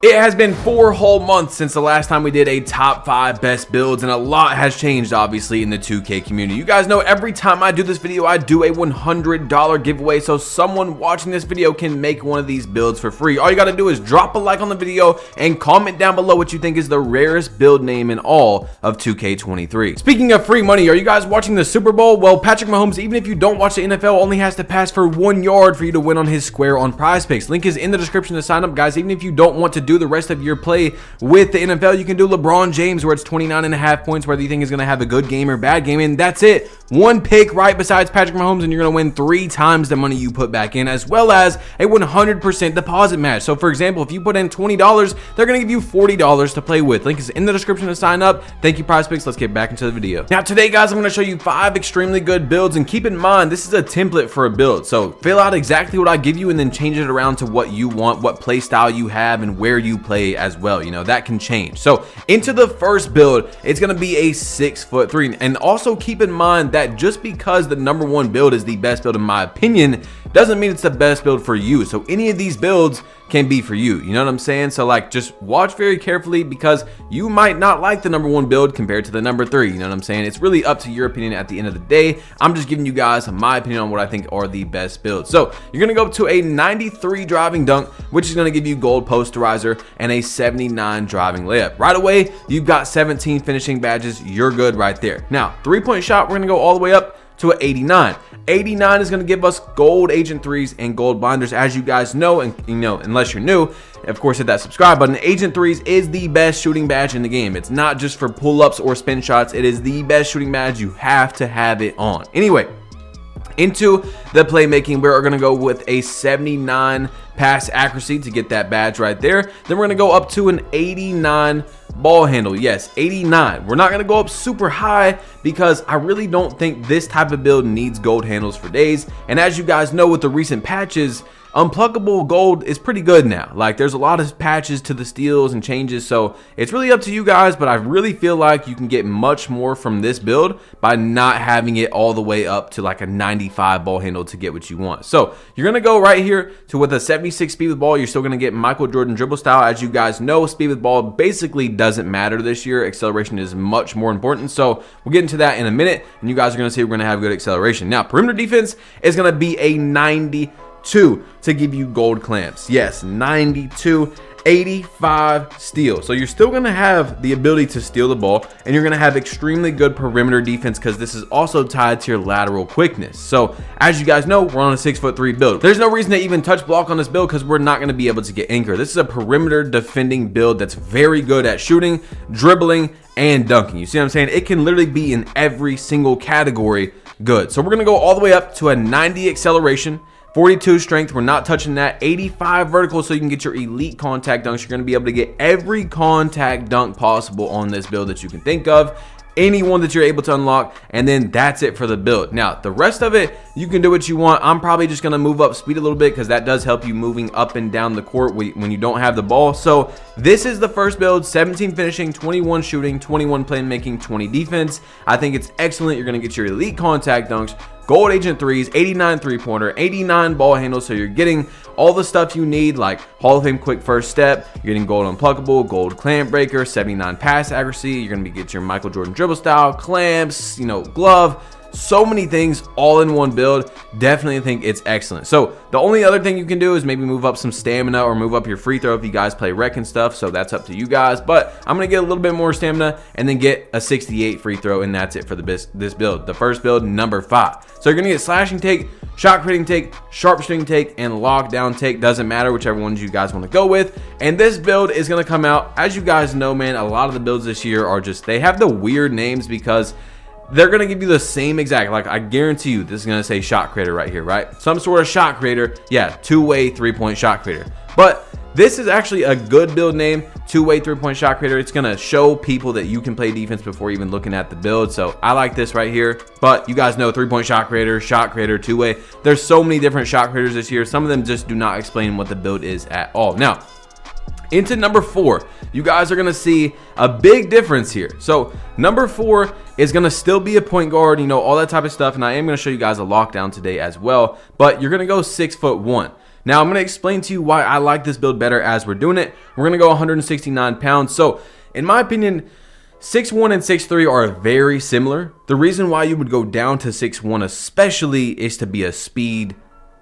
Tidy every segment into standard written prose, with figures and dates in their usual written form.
It has been 4 whole months since the last time we did a top 5 best builds, and a lot has changed obviously in the 2K community. You guys know every time I do this video I do a $100 giveaway, so someone watching this video can make one of these builds for free. All you gotta do is drop a like on the video and comment down below what you think is the rarest build name in all of 2K23. Speaking of free money, are you guys watching the Super Bowl? Well, Patrick Mahomes, even if you don't watch the NFL, only has to pass for 1 yard for you to win on his square on Prize Picks. Link is in the description to sign up, guys. Even if you don't want to do the rest of your play with the NFL, you can do LeBron James, where it's 29.5 points, whether you think he's going to have a good game or bad game, and that's it. One pick right besides Patrick Mahomes, and you're going to win 3 times the money you put back in, as well as a 100% deposit match. So for example, if you put in $20, they're going to give you $40 to play with. Link is in the description to sign up. Thank you, Prize Picks. Let's get back into the video. Now today, guys, I'm going to show you 5 extremely good builds, and keep in mind this is a template for a build, so fill out exactly what I give you and then change it around to what you want, what play style you have, and where you play as well. You know, that can change. So into the first build, it's going to be a 6'3", and also keep in mind that just because the #1 build is the best build in my opinion doesn't mean it's the best build for you. So any of these builds can be for you, you know what I'm saying? So like, just watch very carefully, because you might not like the #1 build compared to the #3, you know what I'm saying? It's really up to your opinion at the end of the day. I'm just giving you guys my opinion on what I think are the best builds. So you're gonna go up to a 93 driving dunk, which is gonna give you gold posterizer, and a 79 driving layup. Right away, you've got 17 finishing badges. You're good right there. Now, 3-point shot, we're gonna go all the way up to an 89. 89 is going to give us gold agent 3s and gold blinders, as you guys know, and you know, unless you're new, of course, hit that subscribe button. Agent 3s is the best shooting badge in the game. It's not just for pull-ups or spin shots. It is the best shooting badge. You have to have it on. Anyway, into the playmaking, we're going to go with a 79 pass accuracy to get that badge right there. Then we're going to go up to an 89 ball handle. Yes, 89. We're not going to go up super high because I really don't think this type of build needs gold handles for days. And as you guys know, with the recent patches, unpluckable gold is pretty good now. Like, there's a lot of patches to the steals and changes, so it's really up to you guys, but I really feel like you can get much more from this build by not having it all the way up to like a 95 ball handle to get what you want. So you're gonna go right here to with a 76 speed with ball. You're still gonna get Michael Jordan dribble style. As you guys know, speed with ball basically doesn't matter this year. Acceleration is much more important, so we'll get into that in a minute, and you guys are gonna see we're gonna have good acceleration. Now, perimeter defense is gonna be a 92 to give you gold clamps. Yes, 92, 85 steal. So you're still gonna have the ability to steal the ball, and you're gonna have extremely good perimeter defense, because this is also tied to your lateral quickness. So as you guys know, we're on a 6'3" build. There's no reason to even touch block on this build, because we're not gonna be able to get anchor. This is a perimeter defending build that's very good at shooting, dribbling, and dunking. You see what I'm saying? It can literally be in every single category good. So we're gonna go all the way up to a 90 acceleration, 42 strength, we're not touching that, 85 vertical, so you can get your elite contact dunks. You're going to be able to get every contact dunk possible on this build that you can think of, anyone that you're able to unlock, and then that's it for the build. Now, the rest of it, you can do what you want. I'm probably just going to move up speed a little bit, because that does help you moving up and down the court when you don't have the ball. So this is the first build: 17 finishing, 21 shooting, 21 playmaking, 20 defense. I think it's excellent. You're going to get your elite contact dunks, gold agent 3s, 89 3-pointer, 89 ball handles, so you're getting all the stuff you need, like Hall of Fame quick first step. You're getting gold unpluckable, gold clamp breaker, 79 pass accuracy. You're going to get your Michael Jordan dribble style, clamps, you know, glove. So many things all in one build. Definitely think it's excellent. So the only other thing you can do is maybe move up some stamina or move up your free throw if you guys play rec and stuff, so that's up to you guys. But I'm gonna get a little bit more stamina and then get a 68 free throw, and that's it for this build, the first build, #5. So you're gonna get slashing take, shot creating take, sharpshooting take, and lockdown take. Doesn't matter, whichever ones you guys want to go with. And this build is gonna come out, as you guys know, man, a lot of the builds this year are just, they have the weird names because they're going to give you the same exact, like, I guarantee you this is going to say shot creator right here, right? Some sort of shot creator. Yeah, 2-way 3-point shot creator. But this is actually a good build name, 2-way 3-point shot creator. It's going to show people that you can play defense before even looking at the build. So I like this right here. But you guys know 3-point shot creator, 2-way. There's so many different shot creators this year. Some of them just do not explain what the build is at all. Now, into #4, you guys are going to see a big difference here. So #4 is going to still be a point guard, you know, all that type of stuff. And I am going to show you guys a lockdown today as well, but you're going to go 6'1". Now I'm going to explain to you why I like this build better as we're doing it. We're going to go 169 pounds. So in my opinion, 6'1 and 6'3 are very similar. The reason why you would go down to 6'1 especially is to be a speed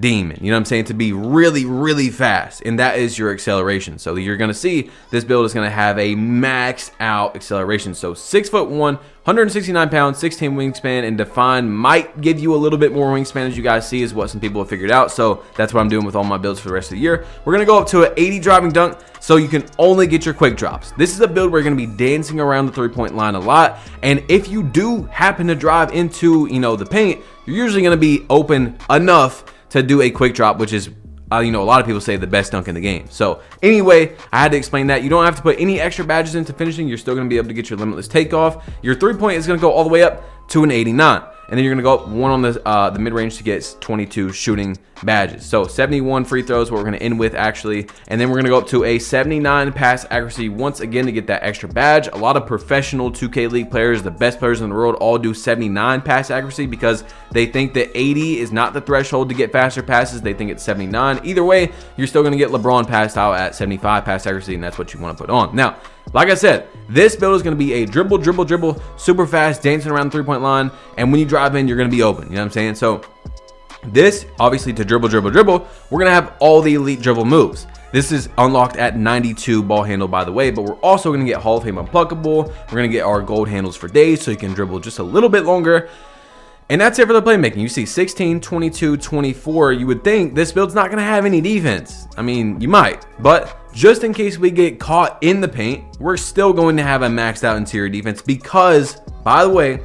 demon, you know what I'm saying, to be really, really fast, and that is your acceleration. So you're going to see this build is going to have a max out acceleration. So 6'1", 169 pounds, 16 wingspan, and defined might give you a little bit more wingspan, as you guys see, is what some people have figured out. So that's what I'm doing with all my builds for the rest of the year. We're going to go up to an 80 driving dunk, so you can only get your quick drops. This is a build where you're going to be dancing around the 3-point line a lot, and if you do happen to drive into, you know, the paint, you're usually going to be open enough to do a quick drop, which is, you know, a lot of people say the best dunk in the game. So anyway, I had to explain that. You don't have to put any extra badges into finishing. You're still going to be able to get your limitless takeoff. Your 3-point is going to go all the way up to an 89. And then you're going to go up one on the mid-range to get 22 shooting badges. So 71 free throws, what we're going to end with actually. And then we're going to go up to a 79 pass accuracy once again to get that extra badge. A lot of professional 2K League players, the best players in the world, all do 79 pass accuracy because they think that 80 is not the threshold to get faster passes. They think it's 79. Either way, you're still going to get LeBron passed out at 75 pass accuracy, and that's what you want to put on. Now, like I said, this build is going to be a dribble, super fast, dancing around the 3-point line, and when you drive in, you're going to be open. You know what I'm saying? So this, obviously, to dribble, we're going to have all the elite dribble moves. This is unlocked at 92 ball handle, by the way, but we're also going to get Hall of Fame unpluckable. We're going to get our gold handles for days, so you can dribble just a little bit longer. And that's it for the playmaking. You see 16, 22, 24. You would think this build's not going to have any defense. I mean, you might, but just in case we get caught in the paint, we're still going to have a maxed out interior defense because, by the way,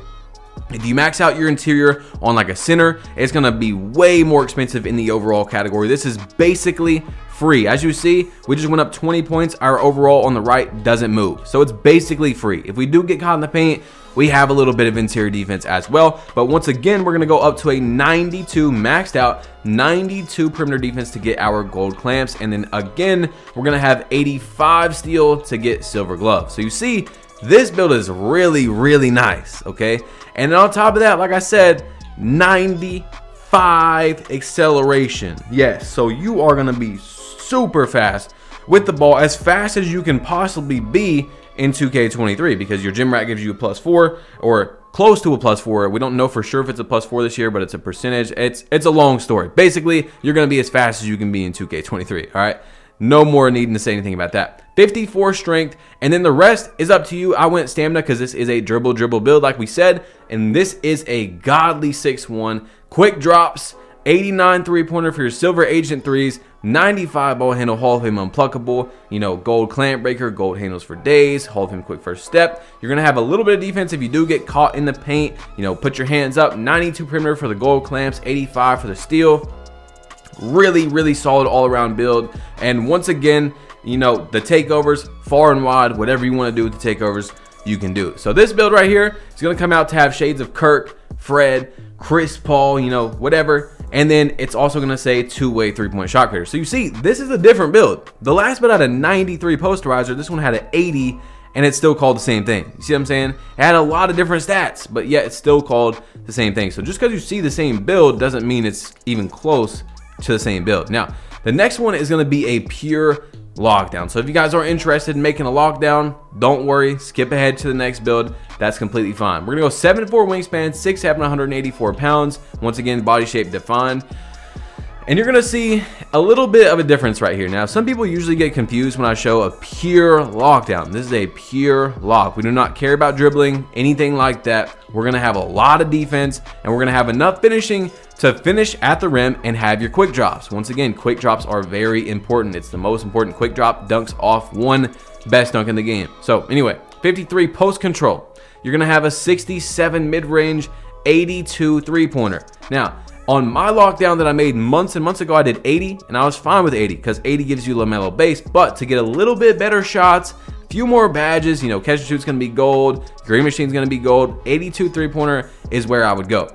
if you max out your interior on like a center, it's going to be way more expensive in the overall category. This is basically free. As you see, we just went up 20 points. Our overall on the right doesn't move. So it's basically free. If we do get caught in the paint, we have a little bit of interior defense as well. But once again, we're going to go up to a 92 maxed out, 92 perimeter defense to get our gold clamps. And then again, we're going to have 85 steal to get silver gloves. So you see, this build is really, really nice. Okay. And then on top of that, like I said, 95 acceleration. Yes. So you are going to be super fast with the ball, as fast as you can possibly be in 2K23, because your gym rat gives you a +4 or close to a +4. We don't know for sure if it's a +4 this year, but it's a percentage. It's a long story. Basically, you're going to be as fast as you can be in 2K23. All right. No more needing to say anything about that. 54 strength, and then the rest is up to you. I went stamina because this is a dribble build, like we said, and this is a godly 6'1", quick drops, 89 3-pointer for your silver agent threes, 95 ball handle, Hall of Fame unpluckable, you know, gold clamp breaker, gold handles for days, Hall of Fame quick first step. You're going to have a little bit of defense if you do get caught in the paint. You know, put your hands up. 92 perimeter for the gold clamps, 85 for the steal. Really, really solid all-around build. And once again, you know, the takeovers, far and wide, whatever you want to do with the takeovers, you can do. So this build right here is going to come out to have shades of Kirk, Fred, Chris Paul, you know, whatever. And then it's also going to say two-way 3-point shot creator. So you see, this is a different build. The last build had a 93 posterizer. This one had an 80, and it's still called the same thing. You see what I'm saying? It had a lot of different stats, but yet it's still called the same thing. So just because you see the same build doesn't mean it's even close to the same build. Now, the next one is going to be a pure lockdown. So if you guys are interested in making a lockdown, don't worry, skip ahead to the next build. That's completely fine. We're gonna go 7'4" wingspan, 6'7", 184 pounds. Once again, body shape defined. And you're gonna see a little bit of a difference right here. Now, some people usually get confused when I show a pure lockdown. This is a pure lock. We do not care about dribbling, anything like that. We're gonna have a lot of defense, and we're gonna have enough finishing to finish at the rim and have your quick drops. Once again, quick drops are very important. It's the most important. Quick drop dunks off one, best dunk in the game. So anyway, 53 post control. You're gonna have a 67 mid-range, 82 3-pointer. Now, on my lockdown that I made months and months ago, I did 80, and I was fine with 80 because 80 gives you LaMelo base. But to get a little bit better shots, a few more badges, you know, catch and shoot's gonna be gold, green machine's gonna be gold, 82 3-pointer is where I would go.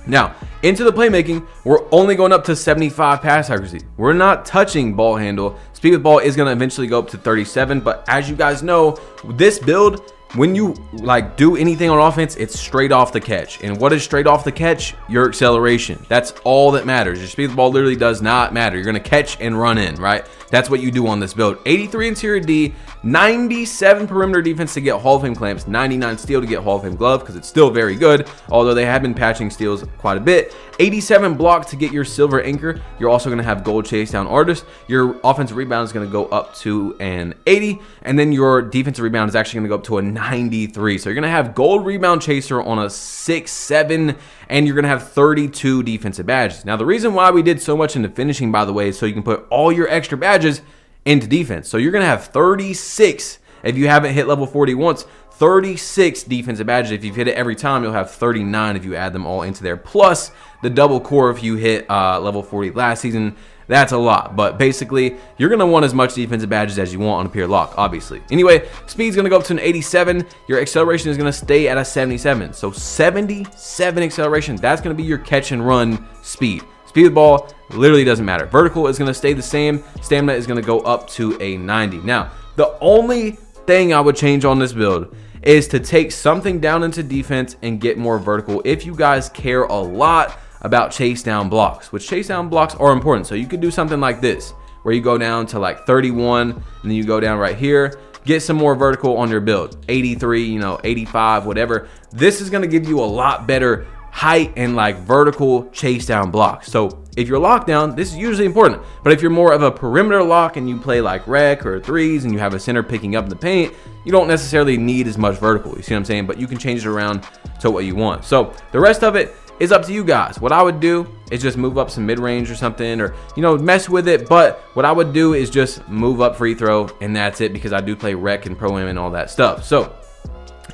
Now, into the playmaking, we're only going up to 75 pass accuracy. We're not touching ball handle. Speed with ball is going to eventually go up to 37, but as you guys know, this build when you like do anything on offense, it's straight off the catch. And what is straight off the catch? Your acceleration. That's all that matters. Your speed of the ball literally does not matter. You're going to catch and run in, right? That's what you do on this build. 83 interior D, 97 perimeter defense to get Hall of Fame clamps, 99 steal to get Hall of Fame glove because it's still very good, although they have been patching steals quite a bit. 87 block to get your silver anchor. You're also going to have gold chase down artist. Your offensive rebound is going to go up to an 80, and then your defensive rebound is actually going to go up to a 93. So you're going to have gold rebound chaser on a 6-7, and you're going to have 32 defensive badges. Now, the reason why we did so much into finishing, by the way, is so you can put all your extra badges into defense. So you're going to have 36 if you haven't hit level 40 once, 36 defensive badges. If you've hit it every time, you'll have 39 if you add them all into there, plus the double core if you hit level 40 last season. That's a lot, but basically you're going to want as much defensive badges as you want on a pure lock, obviously. Anyway, speed's going to go up to an 87. Your acceleration is going to stay at a 77. So 77 acceleration, that's going to be your catch and run speed. Speed of the ball literally doesn't matter. Vertical is going to stay the same. Stamina is going to go up to a 90. Now, the only thing I would change on this build is to take something down into defense and get more vertical if you guys care a lot about chase down blocks, which chase down blocks are important. So you could do something like this, where you go down to like 31, and then you go down right here, get some more vertical on your build, 83, 85, whatever. This is going to give you a lot better height and like vertical chase down blocks. So if you're locked down, this is usually important, but if you're more of a perimeter lock and you play like rec or threes and you have a center picking up the paint, you don't necessarily need as much vertical. You see what I'm saying? But you can change it around to what you want. So the rest of it is up to you guys. What I would do is just move up some mid-range or something, or mess with it. But what I would do is just move up free throw, and that's it, because I do play rec and pro-am and all that stuff. So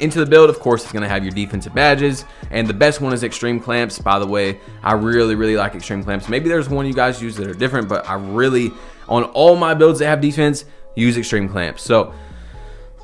into the build, of course, it's going to have your defensive badges, and the best one is extreme clamps. By the way, I really like extreme clamps. Maybe there's one you guys use that are different, but I really, on all my builds that have defense, use extreme clamps. So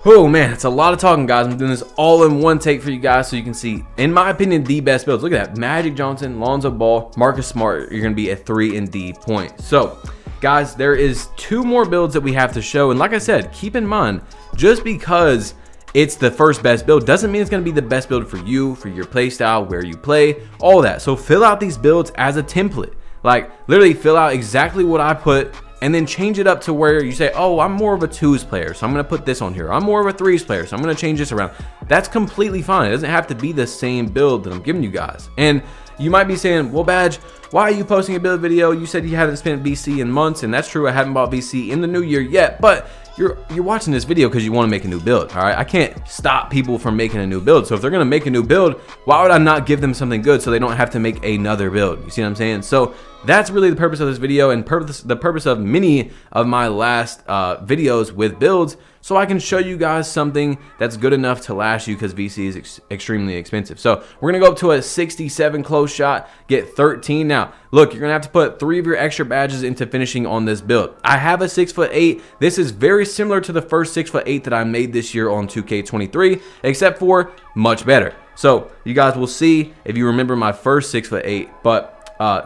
oh man, it's a lot of talking, guys. I'm doing this all in one take for you guys so you can see, in my opinion, the best builds. Look at that. Magic Johnson, Lonzo Ball, Marcus Smart. You're going to be at 3 and D point. So guys, there is 2 more builds that we have to show. And like I said, keep in mind, just because it's the first best build doesn't mean it's going to be the best build for you, for your play style, where you play, all that. So fill out these builds as a template. Like literally fill out exactly what I put, and then change it up to where you say, oh, I'm more of a 2s player, so I'm going to put this on here. I'm more of a 3s player, so I'm going to change this around. That's completely fine. It doesn't have to be the same build that I'm giving you guys. And you might be saying, well, Badge, why are you posting a build video? You said you hadn't spent VC in months, and that's true. I haven't bought VC in the new year yet, but you're watching this video because you want to make a new build, all right? I can't stop people from making a new build. So if they're going to make a new build, why would I not give them something good so they don't have to make another build? You see what I'm saying? So that's really the purpose of this video, and the purpose of many of my last videos with builds, so I can show you guys something that's good enough to last you, because VC is extremely expensive. So we're going to go up to a 67 close shot, get 13. Now, look, you're going to have to put 3 of your extra badges into finishing on this build. I have a 6'8". This is very similar to the first 6'8" that I made this year on 2K23, except for much better. So you guys will see if you remember my first 6'8", but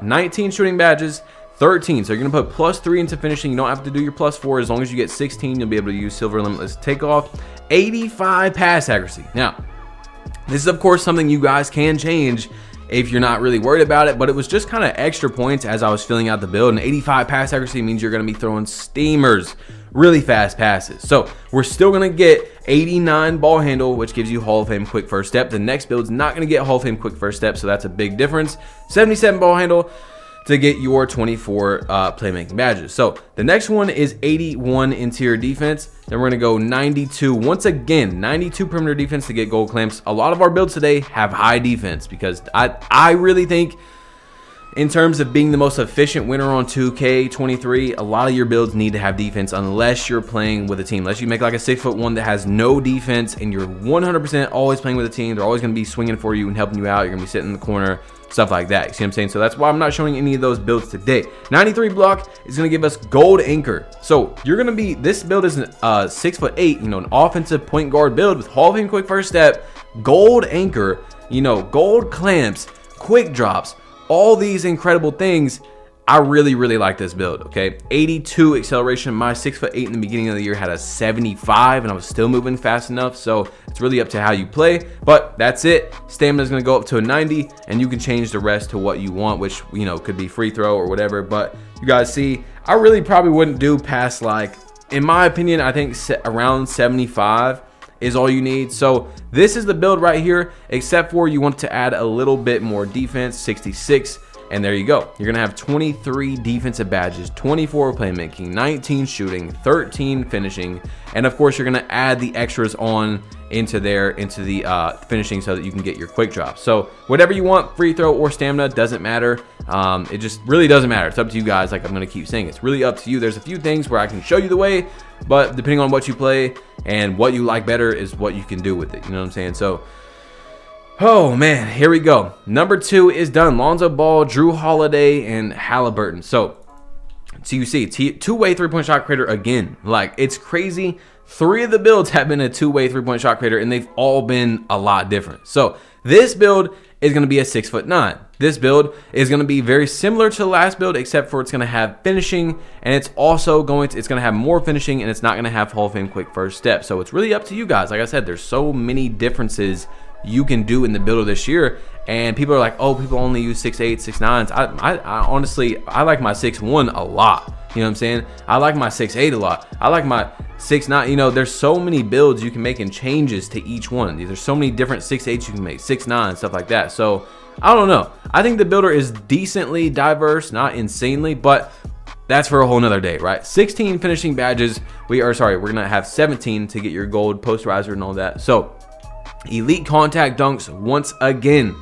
19 shooting badges, 13. So you're going to put +3 into finishing. You don't have to do your +4. As long as you get 16, you'll be able to use silver limitless takeoff. 85 pass accuracy. Now, this is of course something you guys can change if you're not really worried about it, but it was just kind of extra points as I was filling out the build. And 85 pass accuracy means you're going to be throwing steamers, really fast passes. So we're still going to get 89 ball handle, which gives you Hall of Fame quick first step. The next build's not going to get Hall of Fame quick first step, so that's a big difference. 77 ball handle to get your 24 playmaking badges. So the next one is 81 interior defense. Then we're gonna go 92. Once again, 92 perimeter defense to get gold clamps. A lot of our builds today have high defense, because I really think, in terms of being the most efficient winner on 2K23, a lot of your builds need to have defense, unless you're playing with a team. Unless you make like a 6'1" that has no defense and you're 100% always playing with a team. They're always going to be swinging for you and helping you out. You're going to be sitting in the corner, stuff like that. You see what I'm saying? So that's why I'm not showing any of those builds today. 93 block is going to give us gold anchor. So you're going to be, this build is 6'8", an offensive point guard build with Hall of Fame quick first step, gold anchor, gold clamps, quick drops, all these incredible things. I really, really like this build, okay? 82 acceleration. My 6'8" in the beginning of the year had a 75, and I was still moving fast enough, so it's really up to how you play, but that's it. Stamina is going to go up to a 90, and you can change the rest to what you want, which, you know, could be free throw or whatever, but you guys see, I really probably wouldn't do past, like, in my opinion, I think around 75 is all you need. So this is the build right here, except for you want to add a little bit more defense, 66. And there you go. You're going to have 23 defensive badges, 24 playmaking, 19 shooting, 13 finishing. And of course, you're going to add the extras on into the finishing so that you can get your quick drop. So whatever you want, free throw or stamina, doesn't matter. It just really doesn't matter. It's up to you guys. Like I'm going to keep saying, it's really up to you. There's a few things where I can show you the way, but depending on what you play and what you like better is what you can do with it. You know what I'm saying? So, oh man, here we go. Number 2 is done. Lonzo Ball, Drew Holiday, and Halliburton. So you see, two-way three-point shot creator again. Like, it's crazy. 3 of the builds have been a two-way three-point shot creator, and they've all been a lot different. So this build is going to be a 6'9". This build is going to be very similar to the last build, except for it's going to have finishing, and it's also going to have more finishing, and it's not going to have Hall of Fame quick first step. So it's really up to you guys. Like I said, there's so many differences you can do in the build of this year, and people are like, oh, people only use 6'8", 6'9". I honestly, I like my 6'1" a lot. You know what I'm saying? I like my 6'8" a lot. I like my 6'9". You know, there's so many builds you can make and changes to each one. There's so many different 6'8" you can make, 6'9", stuff like that. So I don't know. I think the builder is decently diverse, not insanely, but that's for a whole nother day, right? 16 finishing badges. We're gonna have 17 to get your gold posterizer and all that. So elite contact dunks, once again,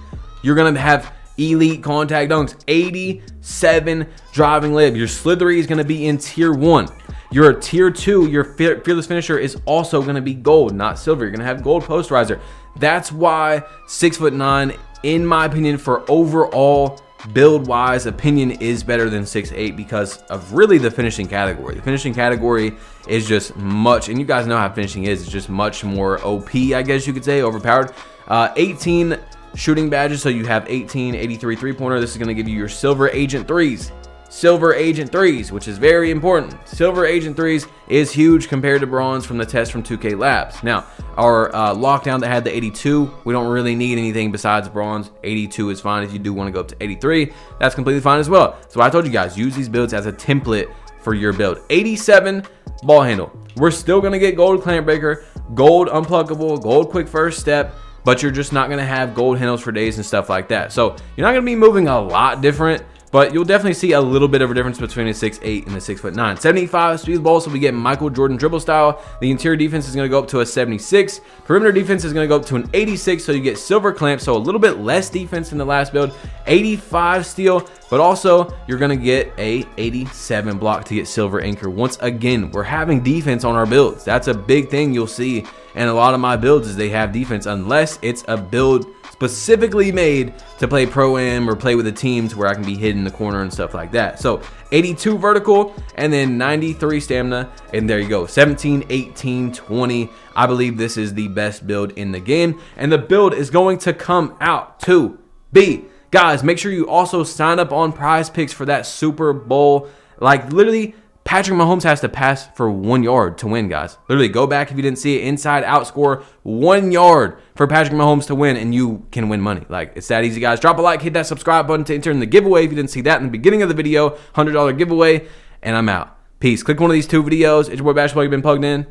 you're gonna have elite contact dunks, 87 driving layup. Your slithery is gonna be in tier 1. Your tier 2, your fearless finisher is also gonna be gold, not silver. You're gonna have gold posterizer. That's why 6'9", in my opinion, for overall build wise opinion, is better than 6'8", because of really the finishing category. The finishing category is just much, and you guys know how finishing is, it's just much more OP, I guess you could say, overpowered. 18 shooting badges, so you have 18, 83 three-pointer. This is going to give you your silver agent threes. Silver agent threes, which is very important. Silver agent threes is huge compared to bronze from the test from 2K Labs. Now, our lockdown that had the 82, we don't really need anything besides bronze. 82 is fine. If you do want to go up to 83, that's completely fine as well. So I told you guys, use these builds as a template for your build. 87 ball handle. We're still going to get gold clamp breaker, gold unpluckable, gold quick first step, but you're just not going to have gold handles for days and stuff like that. So you're not going to be moving a lot different, but you'll definitely see a little bit of a difference between a 6'8" and a 6'9". 75 speed ball, so we get Michael Jordan dribble style. The interior defense is going to go up to a 76. Perimeter defense is going to go up to an 86, so you get silver clamp, so a little bit less defense in the last build. 85 steal, but also you're going to get a 87 block to get silver anchor. Once again, we're having defense on our builds. That's a big thing you'll see in a lot of my builds, is they have defense, unless it's a build specifically made to play pro-am or play with the teams where I can be hidden in the corner and stuff like that. So 82 vertical, and then 93 stamina, and there you go. 17, 18, 20. I believe this is the best build in the game, and the build is going to come out to be, guys, make sure you also sign up on Prize Picks for that Super Bowl. Like, literally, Patrick Mahomes has to pass for 1 yard to win, guys. Literally, go back if you didn't see it. Inside out score, 1 yard for Patrick Mahomes to win, and you can win money. Like, it's that easy, guys. Drop a like, hit that subscribe button to enter in the giveaway if you didn't see that in the beginning of the video. $100 giveaway, and I'm out. Peace. Click one of these 2 videos. It's your boy Basketball. You've been plugged in.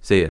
See ya.